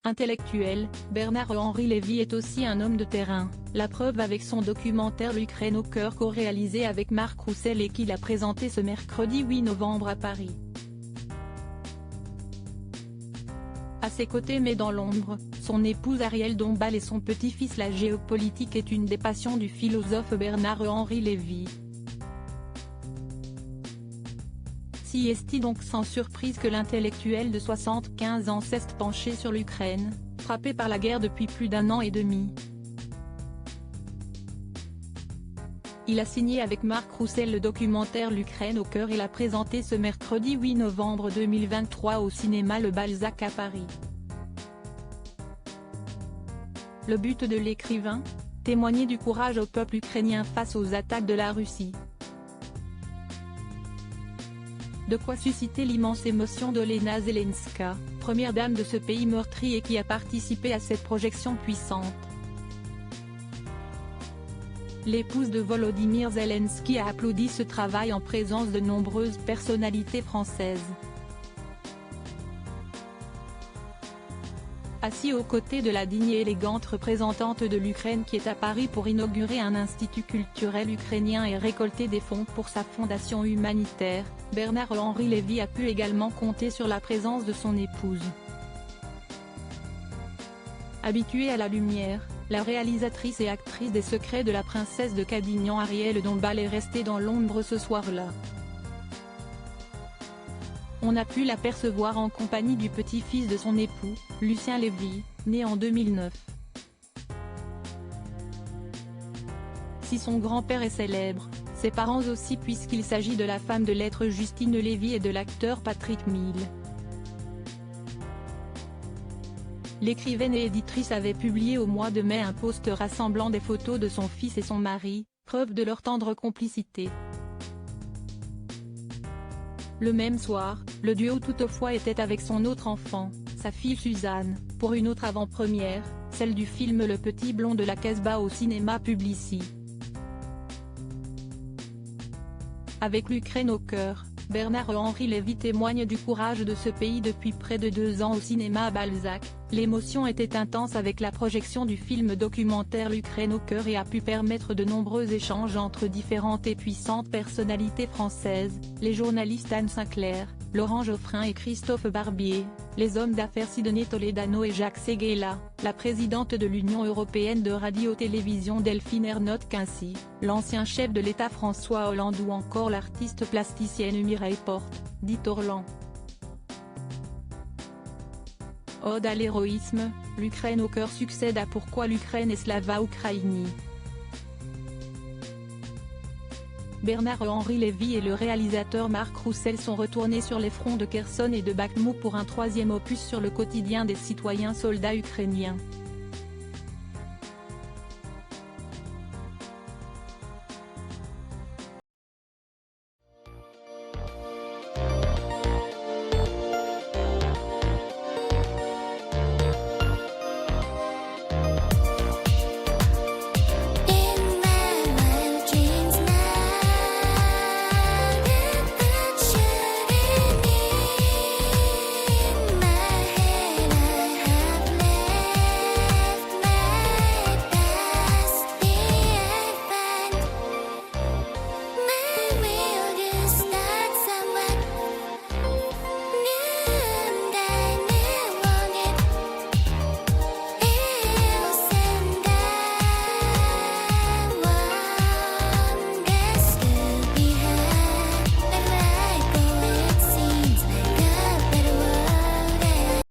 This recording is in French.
Intellectuel, Bernard-Henri Lévy est aussi un homme de terrain, la preuve avec son documentaire L'Ukraine au cœur co-réalisé avec Marc Roussel et qu'il a présenté ce mercredi 8 novembre à Paris. À ses côtés mais dans l'ombre, son épouse Arielle Dombasle et son petit-fils. La géopolitique est une des passions du philosophe Bernard-Henri Lévy. Si est-il donc sans surprise que l'intellectuel de 75 ans s'est penché sur l'Ukraine, frappé par la guerre depuis plus d'un an et demi. Il a signé avec Marc Roussel le documentaire L'Ukraine au cœur et l'a présenté ce mercredi 8 novembre 2023 au cinéma Le Balzac à Paris. Le but de l'écrivain ? Témoigner du courage au peuple ukrainien face aux attaques de la Russie. De quoi susciter l'immense émotion d'Olena Zelenska, première dame de ce pays meurtri et qui a participé à cette projection puissante. L'épouse de Volodymyr Zelensky a applaudi ce travail en présence de nombreuses personnalités françaises. Assis aux côtés de la digne et élégante représentante de l'Ukraine qui est à Paris pour inaugurer un institut culturel ukrainien et récolter des fonds pour sa fondation humanitaire, Bernard-Henri Lévy a pu également compter sur la présence de son épouse. Habituée à la lumière, la réalisatrice et actrice des Secrets de la princesse de Cadignan Arielle Dombasle est restée dans l'ombre ce soir-là. On a pu l'apercevoir en compagnie du petit-fils de son époux, Lucien Lévy, né en 2009. Si son grand-père est célèbre, ses parents aussi puisqu'il s'agit de la femme de lettres Justine Lévy et de l'acteur Patrick Mille. L'écrivaine et éditrice avait publié au mois de mai un post rassemblant des photos de son fils et son mari, preuve de leur tendre complicité. Le même soir, le duo toutefois était avec son autre enfant, sa fille Suzanne, pour une autre avant-première, celle du film Le Petit Blond de la Casbah au cinéma Publicis. Avec l'Ukraine au cœur, Bernard-Henri Lévy témoigne du courage de ce pays depuis près de 2 ans au cinéma Balzac. L'émotion était intense avec la projection du film documentaire L'Ukraine au cœur et a pu permettre de nombreux échanges entre différentes et puissantes personnalités françaises, les journalistes Anne Sinclair, Laurent Geoffrin et Christophe Barbier, les hommes d'affaires Sidonie Toledano et Jacques Séguéla, la présidente de l'Union européenne de radio-télévision Delphine Ernotte Quincy, l'ancien chef de l'État François Hollande ou encore l'artiste plasticienne Mireille Porte, dite Orlan. Ode à l'héroïsme, l'Ukraine au cœur succède à Pourquoi l'Ukraine et Slava Ukraini. Bernard-Henri Lévy et le réalisateur Marc Roussel sont retournés sur les fronts de Kherson et de Bakhmout pour un 3e opus sur le quotidien des citoyens soldats ukrainiens.